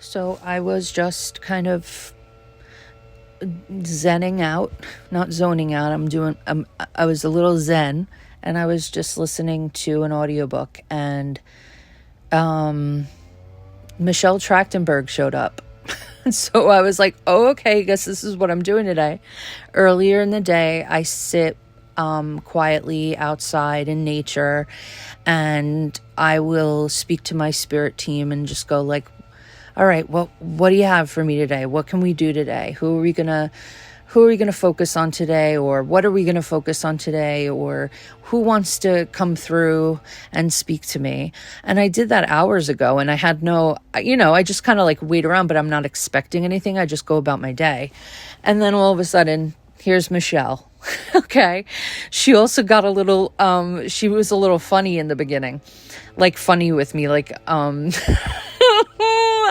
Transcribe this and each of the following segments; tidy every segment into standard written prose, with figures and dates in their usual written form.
So I was just kind of zenning out, not zoning out. I was a little zen, and I was just listening to an audiobook, and Michelle Trachtenberg showed up. So I was like, oh, okay, I guess this is what I'm doing today. Earlier in the day, I sit quietly outside in nature, and I will speak to my spirit team and just go like, all right, well, what do you have for me today? What can we do today? Who are we gonna focus on today? Or what are we gonna focus on today? Or who wants to come through and speak to me? And I did that hours ago, and I had I just kind of like wait around, but I'm not expecting anything. I just go about my day. And then all of a sudden, here's Michelle. Okay. She also got she was a little funny in the beginning, like funny with me, like,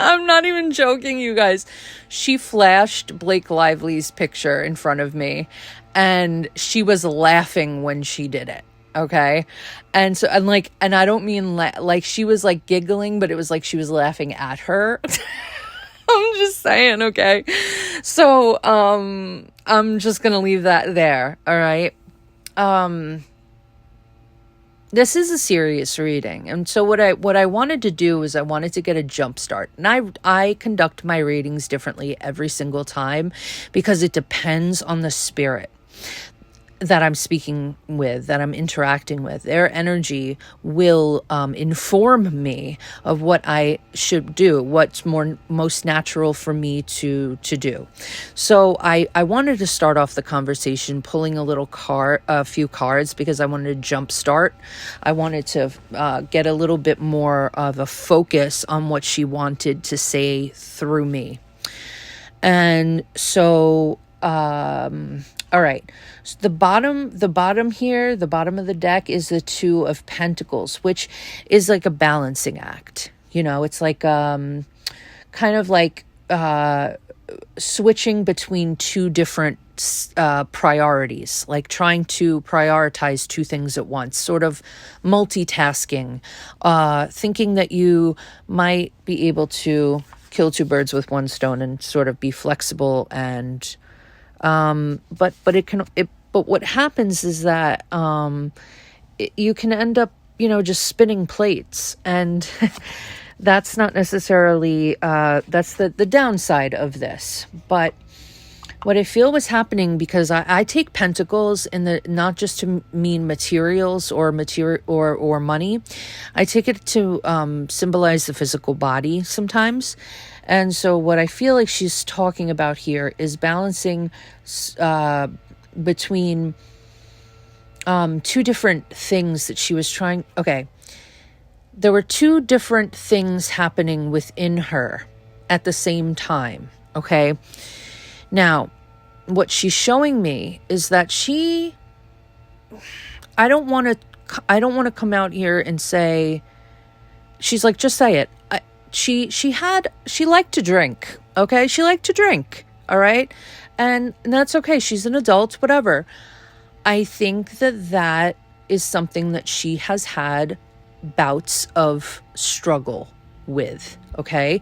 I'm not even joking, you guys. She flashed Blake Lively's picture in front of me, and she was laughing when she did it. Okay. And so, and I don't mean like she was like giggling, but it was like she was laughing at her. I'm just saying. Okay. So, I'm just going to leave that there. All right. This is a serious reading. And so what I wanted to do is I wanted to get a jump start. And I conduct my readings differently every single time because it depends on the spirit that I'm speaking with, that I'm interacting with. Their energy will inform me of what I should do, what's most natural for me to do. So I wanted to start off the conversation pulling a few cards because I wanted to jumpstart. I wanted to get a little bit more of a focus on what she wanted to say through me. And so, all right. So the bottom here, the bottom of the deck is the Two of Pentacles, which is like a balancing act. It's like, kind of like, switching between two different, priorities, like trying to prioritize two things at once, sort of multitasking, thinking that you might be able to kill two birds with one stone and sort of be flexible and, but what happens is that, you can end up, just spinning plates, and that's not necessarily, that's the downside of this. But what I feel was happening, because I take pentacles not just to mean materials or money. I take it to, symbolize the physical body sometimes. And so what I feel like she's talking about here is balancing between two different things that she was trying. Okay. There were two different things happening within her at the same time. Okay. Now, what she's showing me is that I don't want to come out here and say, she's like, just say it. She liked to drink. Okay. She liked to drink. All right. And that's okay. She's an adult, whatever. I think that is something that she has had bouts of struggle with. Okay.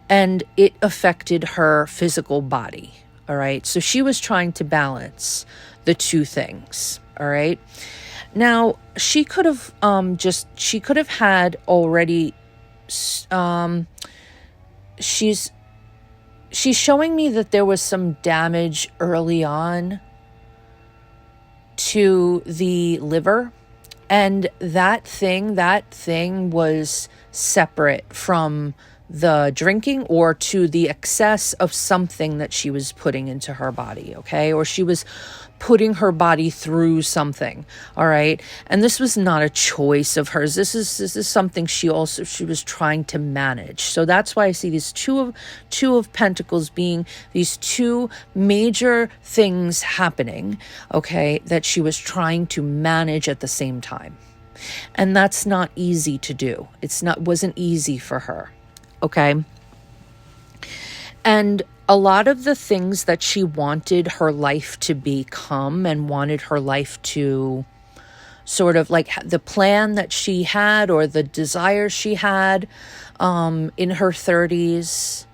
And it affected her physical body. All right. So she was trying to balance the two things. All right. Now she could have had already, she's showing me that there was some damage early on to the liver, and that thing was separate from the drinking or to the excess of something that she was putting into her body. Okay. Or she was putting her body through something. All right. And this was not a choice of hers. This is something she was trying to manage. So that's why I see these two of Pentacles being these two major things happening. Okay. That she was trying to manage at the same time. And that's not easy to do. Wasn't easy for her. Okay. And a lot of the things that she wanted her life to become and wanted her life to sort of like the plan that she had or the desires she had in her 30s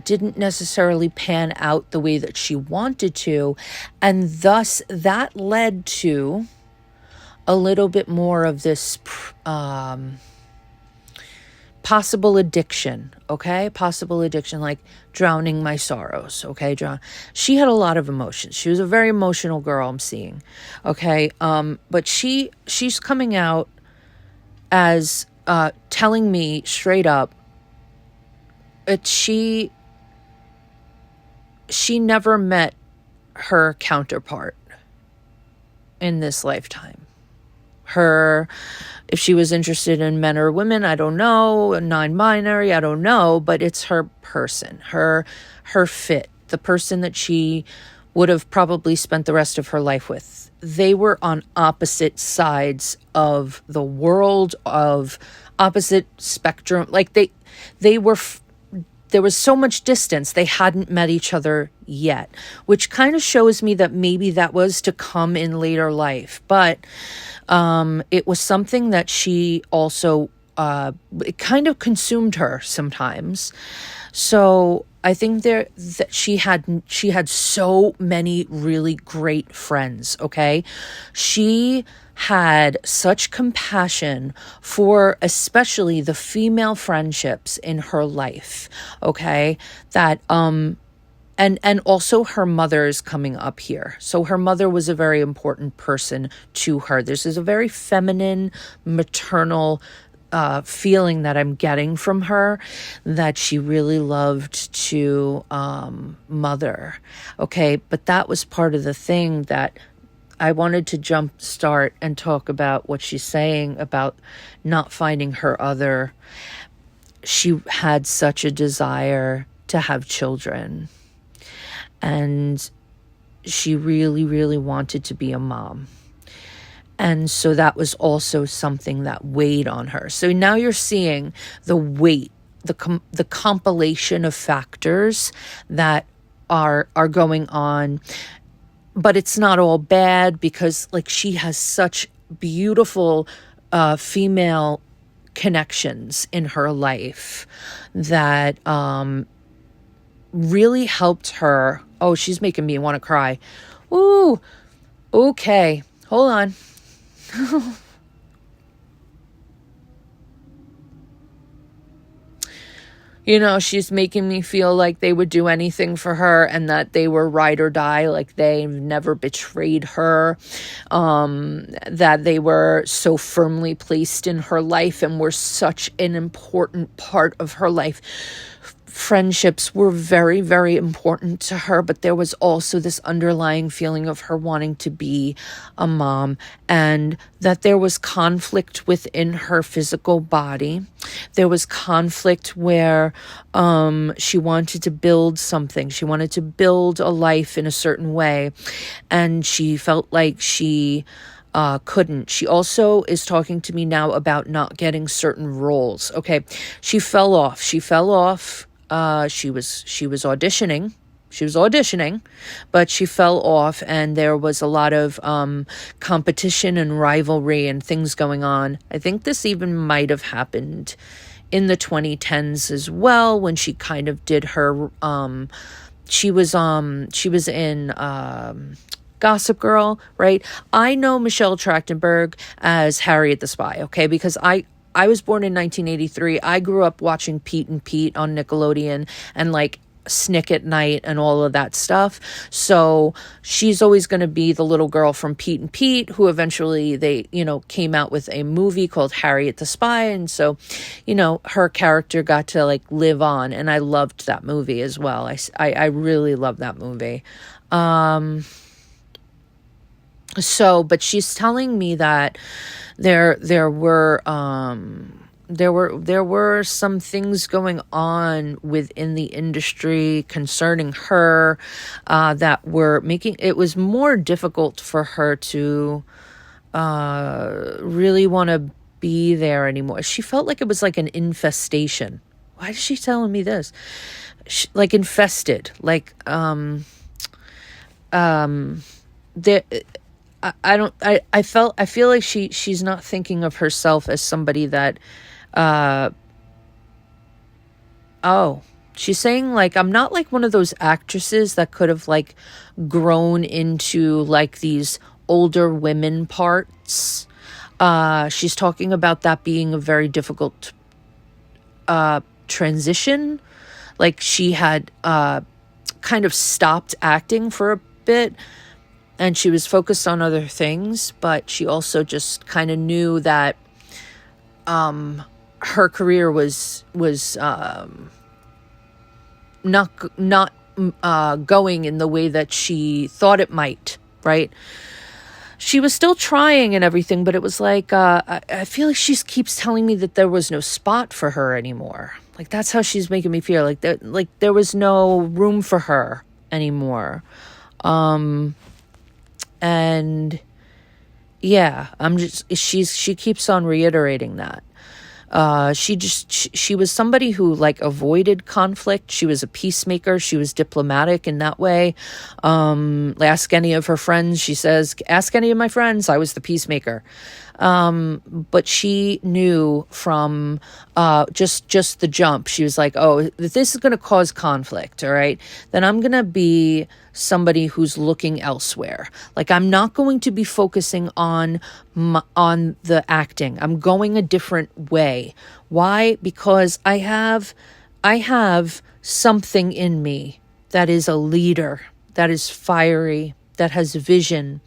didn't necessarily pan out the way that she wanted to. And thus that led to a little bit more of this possible addiction, okay? Possible addiction, like drowning my sorrows, okay? She had a lot of emotions. She was a very emotional girl, I'm seeing, okay? But she's coming out as telling me straight up, she never met her counterpart in this lifetime. If she was interested in men or women, I don't know, non-binary, I don't know, but it's her person, her fit, the person that she would have probably spent the rest of her life with. They were on opposite sides of the world, of opposite spectrum. Like they were, there was so much distance. They hadn't met each other yet, which kind of shows me that maybe that was to come in later life. But it was something that she also, it kind of consumed her sometimes. So I think that she had so many really great friends, okay? She had such compassion for especially the female friendships in her life, okay? That and also her mother is coming up here. So her mother was a very important person to her. This is a very feminine, maternal feeling that I'm getting from her, that she really loved to mother. Okay, but that was part of the thing that I wanted to jump start and talk about what she's saying about not finding her other. She had such a desire to have children. And she really, really wanted to be a mom. And so that was also something that weighed on her. So now you're seeing the weight, the compilation of factors that are going on. But it's not all bad, because like she has such beautiful female connections in her life that really helped her. Oh, she's making me want to cry. Ooh, okay, hold on. You know, she's making me feel like they would do anything for her and that they were ride or die, like they've never betrayed her, that they were so firmly placed in her life and were such an important part of her life. Friendships were very, very important to her, but there was also this underlying feeling of her wanting to be a mom, and that there was conflict within her physical body. There was conflict where she wanted to build something. She wanted to build a life in a certain way, and she felt like she couldn't. She also is talking to me now about not getting certain roles. Okay, she fell off. She was auditioning. She was auditioning, but she fell off, and there was a lot of competition and rivalry and things going on. I think this even might have happened in the 2010s as well, when she kind of did her she was in Gossip Girl, right? I know Michelle Trachtenberg as Harriet the Spy, okay? Because I was born in 1983. I grew up watching Pete and Pete on Nickelodeon and like Snick at Night and all of that stuff. So she's always going to be the little girl from Pete and Pete, who eventually they, came out with a movie called Harriet the Spy. And so, her character got to like live on. And I loved that movie as well. I really love that movie. But she's telling me that there were some things going on within the industry concerning her that were making it was more difficult for her to really want to be there anymore. She felt like it was like an infestation. Why is she telling me this? Like infested, like there. I feel like she's not thinking of herself as somebody that, oh, She's saying, like, I'm not like one of those actresses that could have like grown into like these older women parts. She's talking about that being a very difficult transition. Like, she had kind of stopped acting for a bit and she was focused on other things, but she also just kind of knew that her career was not going in the way that she thought it might, right? She was still trying and everything, but it was like, I feel like she keeps telling me that there was no spot for her anymore. Like, that's how she's making me feel. Like, there was no room for her anymore. And yeah, she keeps on reiterating that. She was somebody who like avoided conflict. She was a peacemaker. She was diplomatic in that way. Ask any of her friends. She says, ask any of my friends. I was the peacemaker. But she knew from just the jump. She was like, oh, if this is going to cause conflict, all right, then I'm going to be somebody who's looking elsewhere. Like, I'm not going to be focusing on the acting. I'm going a different way. Why? Because I have something in me that is a leader, that is fiery, that has vision,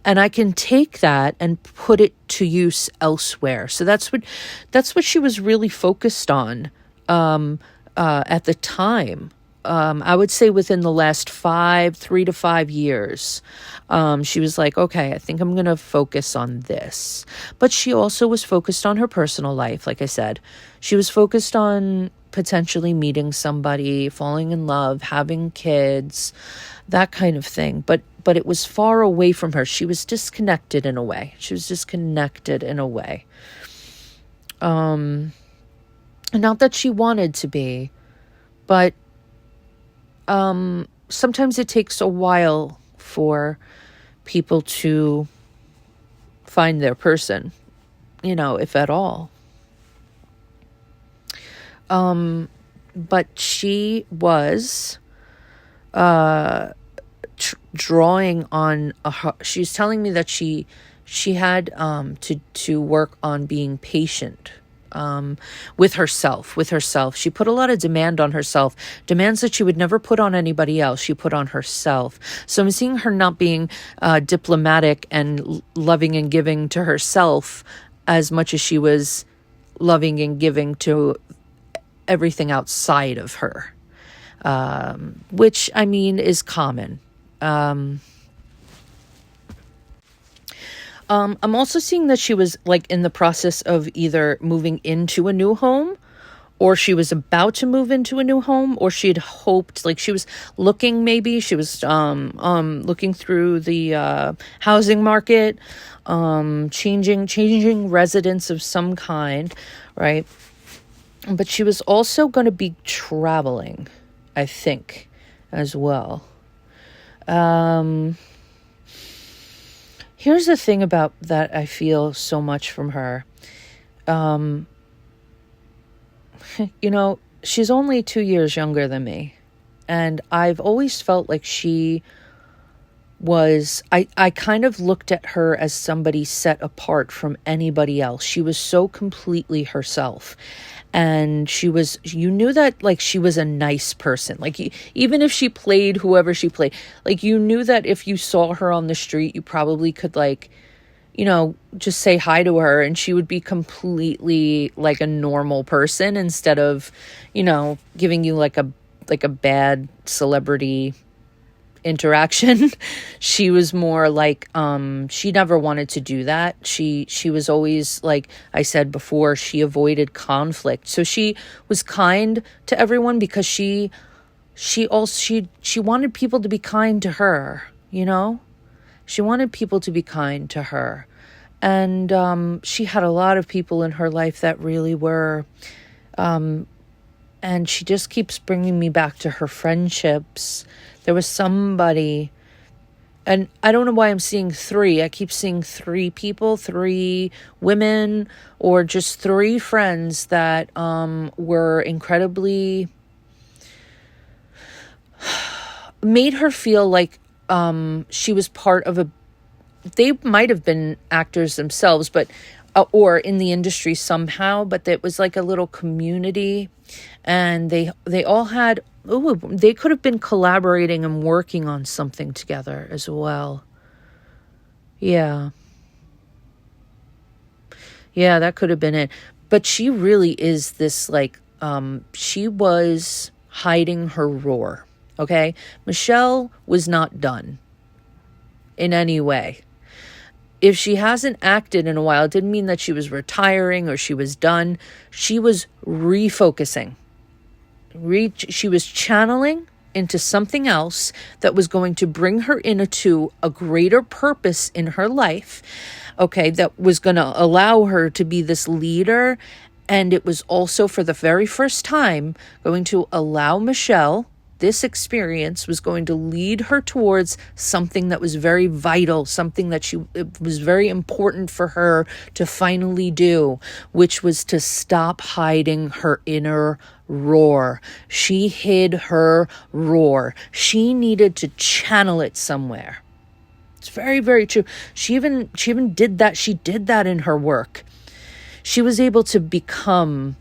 and I can take that and put it to use elsewhere. So that's what she was really focused on at the time. I would say within the last 3 to 5 years, she was like, okay, I think I'm going to focus on this. But she also was focused on her personal life. Like I said, she was focused on potentially meeting somebody, falling in love, having kids, that kind of thing. But it was far away from her. She was disconnected in a way. Not that she wanted to be, but sometimes it takes a while for people to find their person, if at all. But she was drawing on she's telling me that she had to work on being patient with herself. She put a lot of demand on herself, demands that she would never put on anybody else. She put on herself. So I'm seeing her not being diplomatic and loving and giving to herself as much as she was loving and giving to everything outside of her, which, I mean, is common. I'm also seeing that she was like in the process of either moving into a new home, or she was about to move into a new home, or she had hoped, like she was looking, maybe she was looking through the housing market, changing residence of some kind, right? But she was also going to be traveling, I think, as well. Here's the thing about that I feel so much from her. She's only 2 years younger than me. And I've always felt like she was, I kind of looked at her as somebody set apart from anybody else. She was so completely herself. And you knew that, like, she was a nice person. Like, even if she played whoever she played, like, you knew that if you saw her on the street, you probably could, like, just say hi to her and she would be completely like a normal person instead of, giving you like a bad celebrity interaction. She was more like, she never wanted to do that. She was always, like I said before, she avoided conflict. So she was kind to everyone because she wanted people to be kind to her, she wanted people to be kind to her. And she had a lot of people in her life that really were, and she just keeps bringing me back to her friendships. There was somebody, and I don't know why I'm seeing 3. I keep seeing 3 people, 3 women, or just 3 friends that were incredibly made her feel like she was part of they might have been actors themselves, but or in the industry somehow, but it was like a little community, and they all had, they could have been collaborating and working on something together as well. Yeah. Yeah, that could have been it. But she really is this, like, she was hiding her roar. Okay? Michelle was not done in any way. If she hasn't acted in a while, it didn't mean that she was retiring or she was done. She was refocusing. She was channeling into something else that was going to bring her into a greater purpose in her life. Okay, that was going to allow her to be this leader. And it was also, for the very first time, going to allow Michelle, this experience was going to lead her towards something that was very vital, something that it was very important for her to finally do, which was to stop hiding her inner roar. She hid her roar. She needed to channel it somewhere. It's very, very true. She even did that. She did that in her work. She was able to become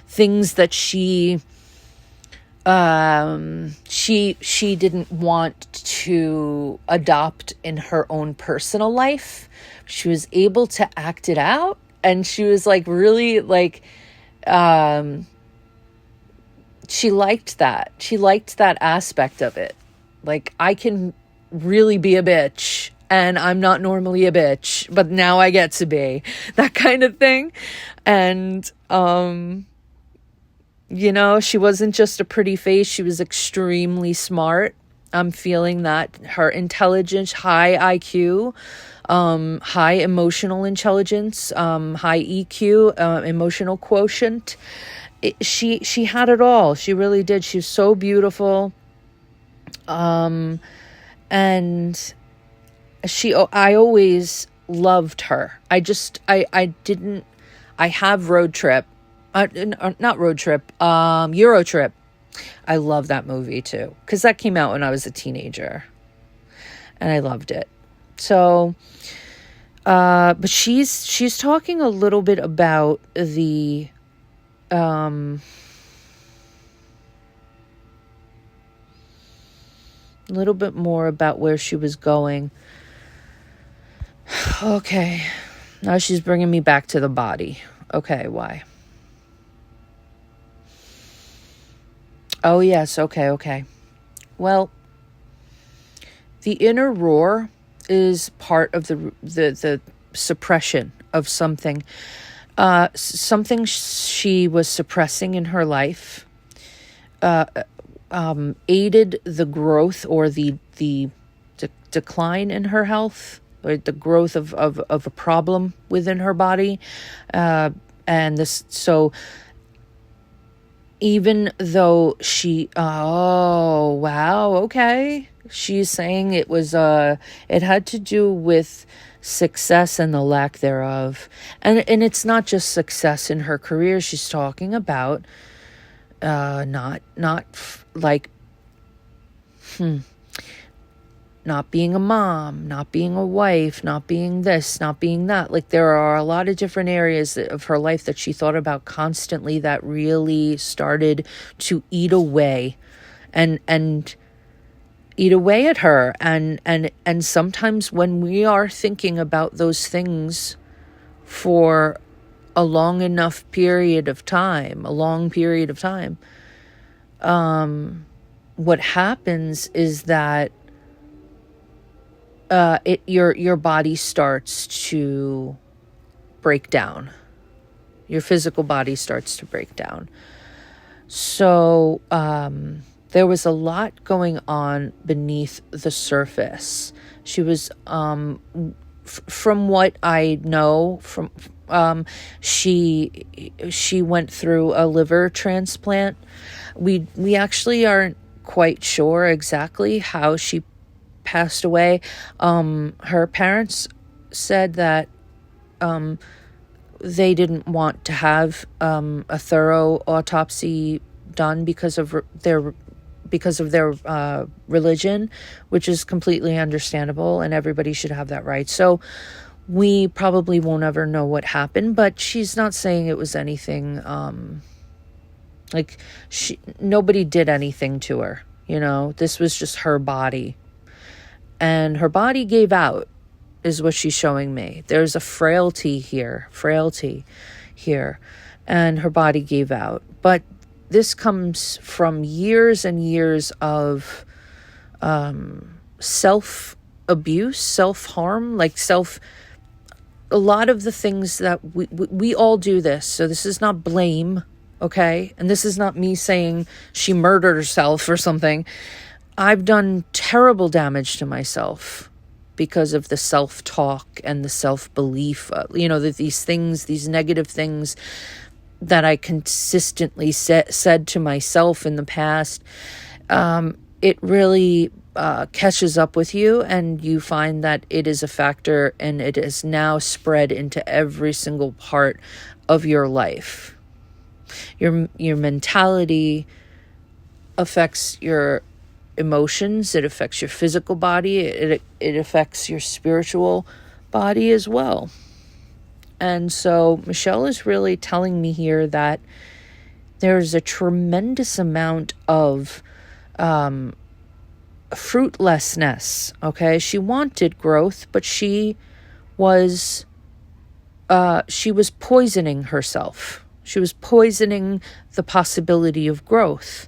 things that she didn't want to adopt in her own personal life. She was able to act it out, and she was like really like she liked that. She liked that aspect of it. Like, I can really be a bitch, and I'm not normally a bitch, but now I get to be, that kind of thing. And she wasn't just a pretty face. She was extremely smart. I'm feeling that her intelligence, high IQ, high emotional intelligence, high EQ, emotional quotient. She had it all. She really did. She was so beautiful. And I always loved her. I have Road Trip. Not Road Trip, Euro Trip. I love that movie too, because that came out when I was a teenager, and I loved it. So, but she's talking a little bit about a little bit more about where she was going. Okay, now she's bringing me back to the body. Okay, why? Oh, yes. Okay. Well, the inner roar is part of the suppression of something. Something she was suppressing in her life aided the growth or the decline in her health, or the growth of a problem within her body. And this, so even though she's saying it was, it had to do with success and the lack thereof. And it's not just success in her career. She's talking about, not being a mom, not being a wife, not being this, not being that. Like, there are a lot of different areas of her life that she thought about constantly that really started to eat away and eat away at her. And sometimes when we are thinking about those things for a long period of time, what happens is that your body starts to break down. Your physical body starts to break down. So there was a lot going on beneath the surface. She was, from what I know, she went through a liver transplant. We actually aren't quite sure exactly how she passed away. Her parents said that they didn't want to have a thorough autopsy done because of their because of their religion, which is completely understandable, and everybody should have that right. So we probably won't ever know what happened, but she's not saying it was anything, nobody did anything to her, this was just her body. And her body gave out, is what she's showing me. There's a frailty here, and her body gave out. But this comes from years and years of self-abuse, self-harm, a lot of the things that we all do this. So this is not blame, okay? And this is not me saying she murdered herself or something. I've done terrible damage to myself because of the self-talk and the self-belief, that these things, these negative things that I consistently said to myself in the past, it really catches up with you, and you find that it is a factor, and it is now spread into every single part of your life. Your mentality affects your emotions, it affects your physical body, it affects your spiritual body as well. And so Michelle is really telling me here that there's a tremendous amount of fruitlessness, okay? She wanted growth, but she was poisoning herself. She was poisoning the possibility of growth.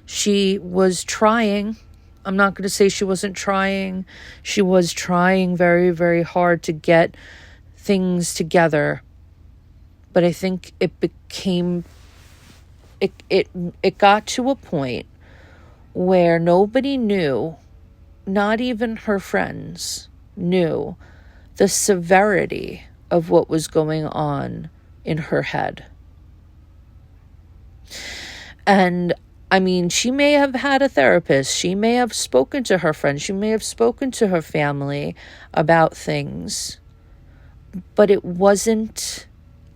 She was trying. I'm not going to say she wasn't trying. She was trying very, very hard to get things together. But I think it got to a point where nobody knew, not even her friends knew, the severity of what was going on in her head. And I mean, she may have had a therapist. She may have spoken to her friends. She may have spoken to her family about things. But it wasn't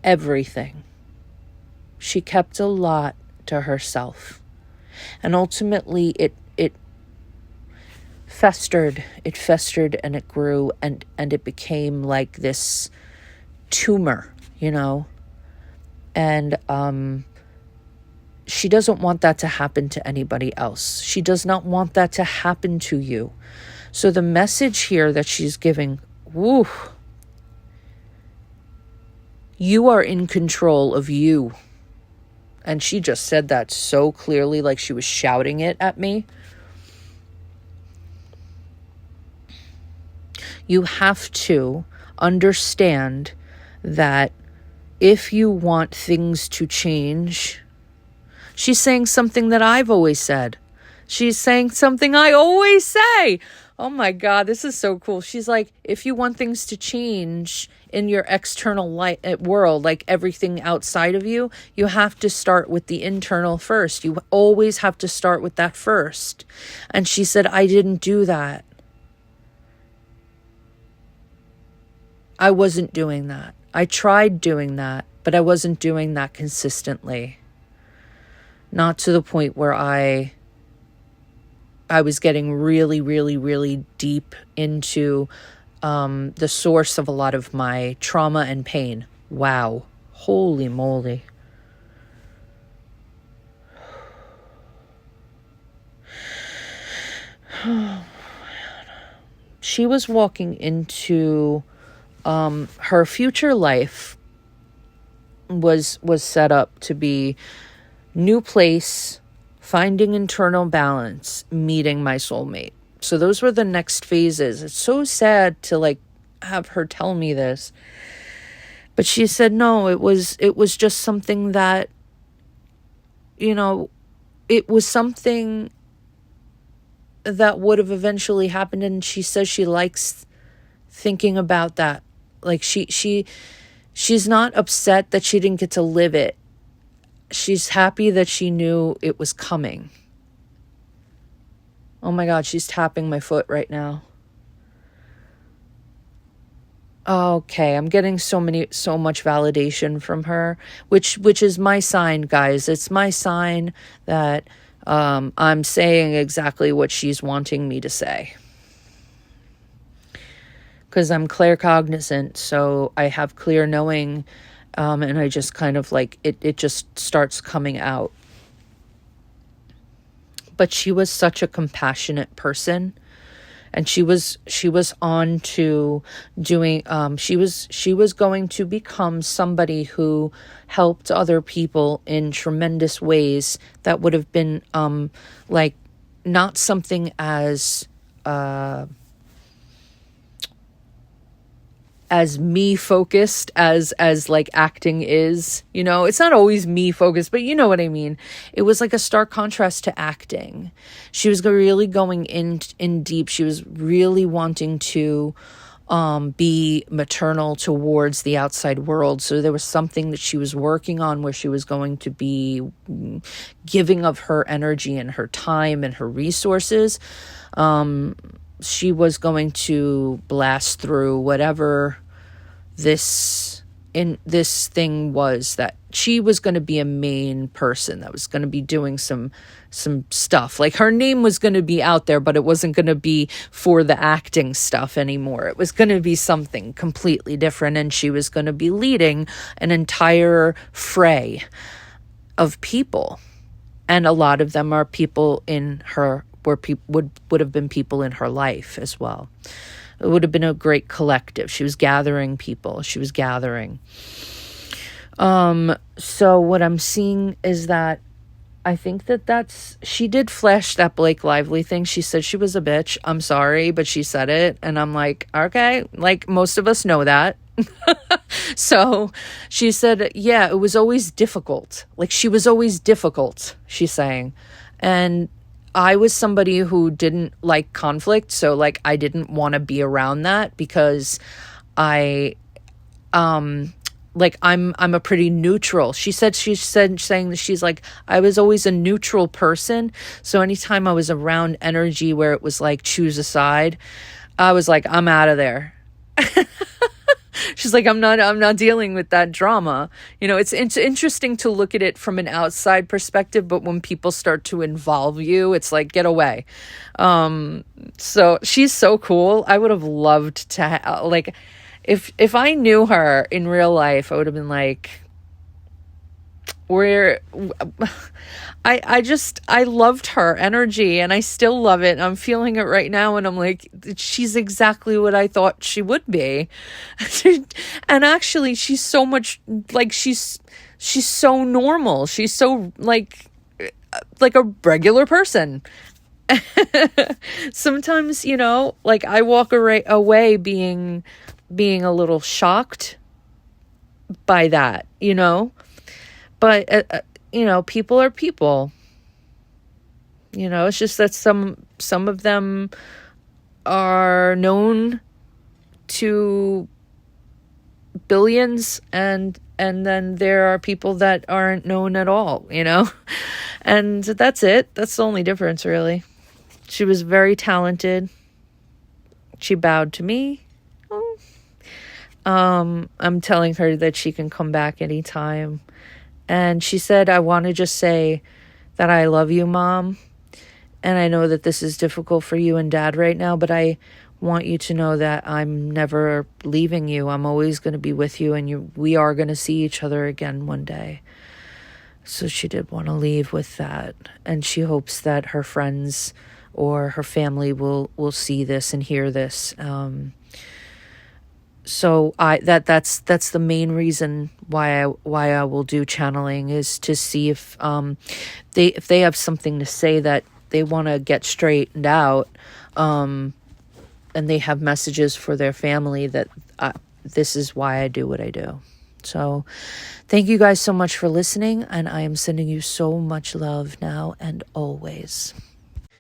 everything. She kept a lot to herself. And ultimately, it festered. It festered and it grew and it became like this tumor, And she doesn't want that to happen to anybody else. She does not want that to happen to you. So the message here that she's giving, you are in control of you. And she just said that so clearly, like she was shouting it at me. You have to understand that if you want things to change, she's saying something that I've always said. She's saying something I always say. Oh my God, this is so cool. She's like, if you want things to change in your external world, like everything outside of you, you have to start with the internal first. You always have to start with that first. And she said, I didn't do that. I wasn't doing that. I tried doing that, but I wasn't doing that consistently. Not to the point where I was getting really, really, really deep into the source of a lot of my trauma and pain. Wow. Holy moly. She was walking into her future life was set up to be new place, finding internal balance, meeting my soulmate. So those were the next phases. It's so sad to have her tell me this. But she said, no, it was just something that, it was something that would have eventually happened. And she says she likes thinking about that. She's not upset that she didn't get to live it. She's happy that she knew it was coming. Oh my God, she's tapping my foot right now. Okay, I'm getting so much validation from her, which is my sign, guys. It's my sign that I'm saying exactly what she's wanting me to say. Because I'm claircognizant, so I have clear knowing, and I just kind of like, it just starts coming out. But she was such a compassionate person, and she was on to doing, she was going to become somebody who helped other people in tremendous ways that would have been, like, not something as me focused as like acting is, it's not always me focused, but you know what I mean. It was like a stark contrast to acting. She was really going in deep. She was really wanting to be maternal towards the outside world. So there was something that she was working on where she was going to be giving of her energy and her time and her resources. She was going to blast through whatever this thing was, that she was going to be a main person that was going to be doing some stuff. Like, her name was going to be out there, but it wasn't going to be for the acting stuff anymore. It was going to be something completely different, and she was going to be leading an entire fray of people, and a lot of them are people in her would have been people in her life as well. It would have been a great collective. She was gathering people. She was gathering. So what I'm seeing is that I think she did flash that Blake Lively thing. She said she was a bitch. I'm sorry, but she said it. And I'm like, okay, like, most of us know that. So she said, yeah, it was always difficult. Like, she was always difficult, she's saying. And I was somebody who didn't like conflict, so like I didn't want to be around that, because I'm a pretty neutral. Saying that she's like, I was always a neutral person. So anytime I was around energy where it was like, choose a side, I was like, I'm out of there. She's like, I'm not dealing with that drama. It's interesting to look at it from an outside perspective, but when people start to involve you, it's like, get away. So she's so cool. I would have loved to like, if I knew her in real life, I would have been like, I loved her energy, and I still love it. I'm feeling it right now, and I'm like, she's exactly what I thought she would be. And actually, she's so much like, she's so normal. She's so like a regular person. Sometimes, like, I walk away being a little shocked by that, but people are people. It's just that some of them are known to billions, and then there are people that aren't known at all, and that's it. That's the only difference, really. She was very talented. She bowed to me. I'm telling her that she can come back anytime. And she said, I want to just say that I love you, Mom. And I know that this is difficult for you and Dad right now, but I want you to know that I'm never leaving you. I'm always going to be with you, and we are going to see each other again one day. So she did want to leave with that. And she hopes that her friends or her family will see this and hear this. So that's the main reason why I will do channeling, is to see if they have something to say that they want to get straightened out, and they have messages for their family that this is why I do what I do. So thank you guys so much for listening, and I am sending you so much love now and always.